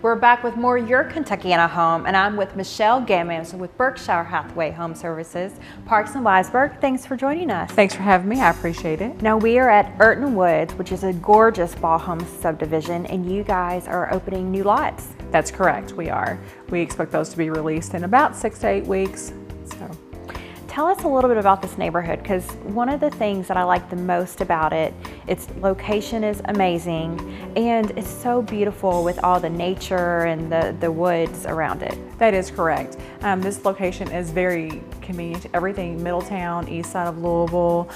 We're back with more Your Kentuckiana Home, and I'm with Michelle Gammons with Berkshire Hathaway Home Services, Parks and Weisberg. Thanks for joining us. Thanks for having me. I appreciate it. Now we are at Urton Woods, which is a gorgeous ball home subdivision, and you guys are opening new lots. That's correct. We are. We expect those to be released in about 6 to 8 weeks. So. Tell us a little bit about this neighborhood, because one of the things that I like the most about it, its location is amazing and it's so beautiful with all the nature and the woods around it. That is correct. This location is very convenient to everything Middletown, east side of Louisville.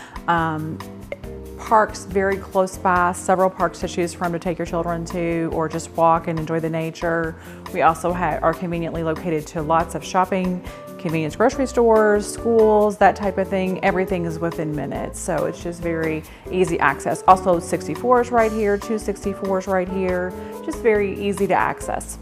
Parks very close by, several parks to choose from to take your children to or just walk and enjoy the nature. We also are conveniently located to lots of shopping, convenience grocery stores, schools, that type of thing. Everything is within minutes, so it's just very easy access. Also 64s right here, 264s right here, just very easy to access.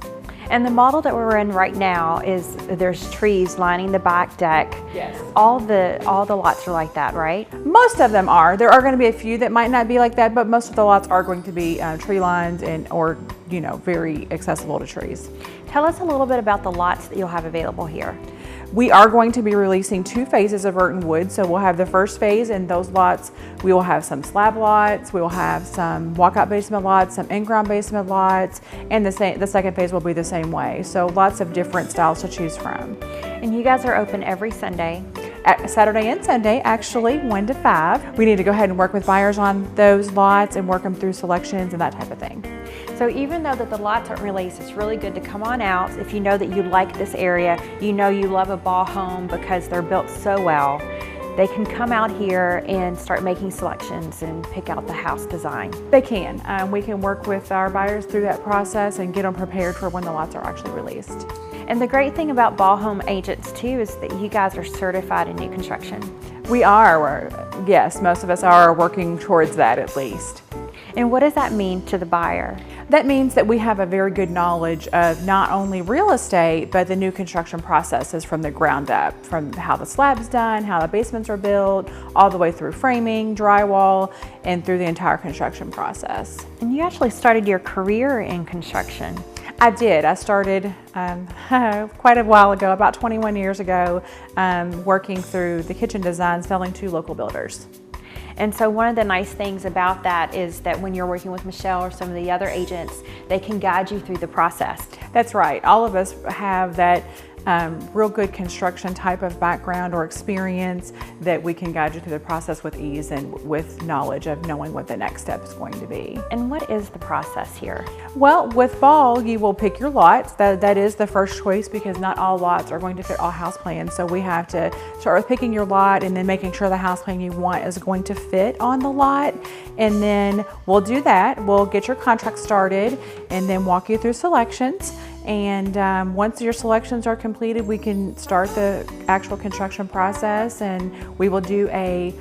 And the model that we're in right now is there's trees lining the back deck. Yes. All the lots are like that, right? Most of them are. There are going to be a few that might not be like that, but most of the lots are going to be tree lined or very accessible to trees. Tell us a little bit about the lots that you'll have available here. We are going to be releasing 2 phases of Urton Woods. So we'll have the first phase, and those lots, we will have some slab lots, we will have some walkout basement lots, some in-ground basement lots, and the second phase will be the same way. So lots of different styles to choose from. And you guys are open every Sunday? Saturday and Sunday, actually, 1 to 5. We need to go ahead and work with buyers on those lots and work them through selections and that type of thing. So even though that the lots aren't released, it's really good to come on out. If you know that you like this area, you know you love a ball home because they're built so well, they can come out here and start making selections and pick out the house design. They can. We can work with our buyers through that process and get them prepared for when the lots are actually released. And the great thing about ball home agents too is that you guys are certified in new construction. We are. Yes, most of us are working towards that at least. And what does that mean to the buyer? That means that we have a very good knowledge of not only real estate, but the new construction processes from the ground up, from how the slab's done, how the basements are built, all the way through framing, drywall, and through the entire construction process. And you actually started your career in construction. I did. I started quite a while ago, about 21 years ago, working through the kitchen designs, selling to local builders. And so one of the nice things about that is that when you're working with Michelle or some of the other agents, they can guide you through the process. That's right. All of us have that real good construction type of background or experience that we can guide you through the process with ease and with knowledge of knowing what the next step is going to be. And what is the process here? Well, with ball, you will pick your lots. That is the first choice because not all lots are going to fit all house plans. So we have to start with picking your lot and then making sure the house plan you want is going to fit on the lot. And then we'll do that. We'll get your contract started and then walk you through selections. And once your selections are completed, we can start the actual construction process, and we will do a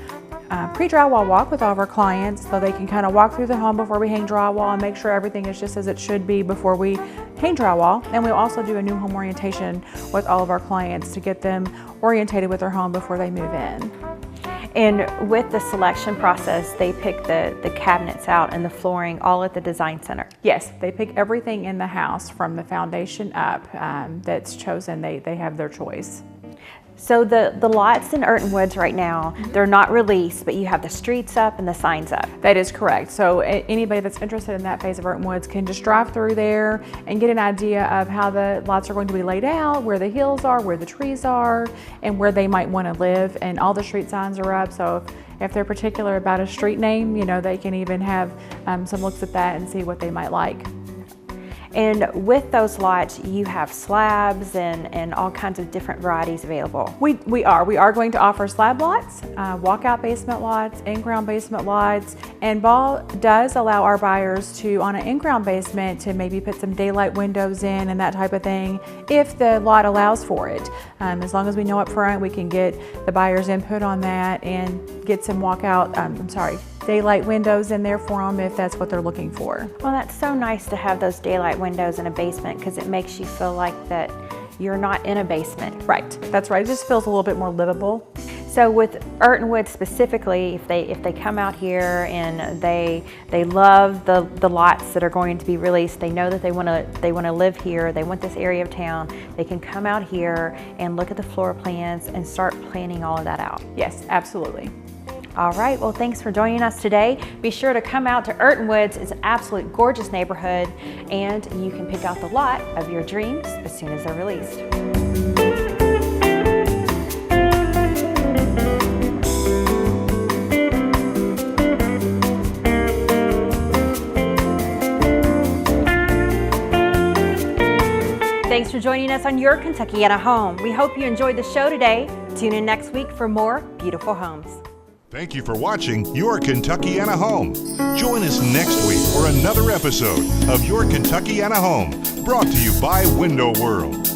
pre-drywall walk with all of our clients so they can kind of walk through the home before we hang drywall and make sure everything is just as it should be before we hang drywall. And we'll also do a new home orientation with all of our clients to get them orientated with their home before they move in. And with the selection process, they pick the cabinets out and the flooring all at the design center. Yes, they pick everything in the house from the foundation up that's chosen. They have their choice. So the lots in Urton Woods right now, they're not released, but you have the streets up and the signs up. That is correct. So anybody that's interested in that phase of Urton Woods can just drive through there and get an idea of how the lots are going to be laid out, where the hills are, where the trees are, and where they might want to live. And all the street signs are up. So if they're particular about a street name, they can even have some looks at that and see what they might like. And with those lots, you have slabs and all kinds of different varieties available. We are going to offer slab lots, walkout basement lots, in-ground basement lots, and ball does allow our buyers to, on an in-ground basement, to maybe put some daylight windows in and that type of thing, if the lot allows for it. As long as we know up front, we can get the buyer's input on that and get some daylight windows in there for them if that's what they're looking for. Well, that's so nice to have those daylight windows in a basement because it makes you feel like that you're not in a basement. Right, that's right. It just feels a little bit more livable. So with Urton Woods specifically, if they come out here and they love the lots that are going to be released, they know that they want to live here, they want this area of town, they can come out here and look at the floor plans and start planning all of that out. Yes, absolutely. All right, well, thanks for joining us today. Be sure to come out to Urton Woods. It's an absolute gorgeous neighborhood, and you can pick out the lot of your dreams as soon as they're released. Thanks for joining us on Your Kentuckiana Home. We hope you enjoyed the show today. Tune in next week for more beautiful homes. Thank you for watching Your Kentuckiana Home. Join us next week for another episode of Your Kentuckiana Home, brought to you by Window World.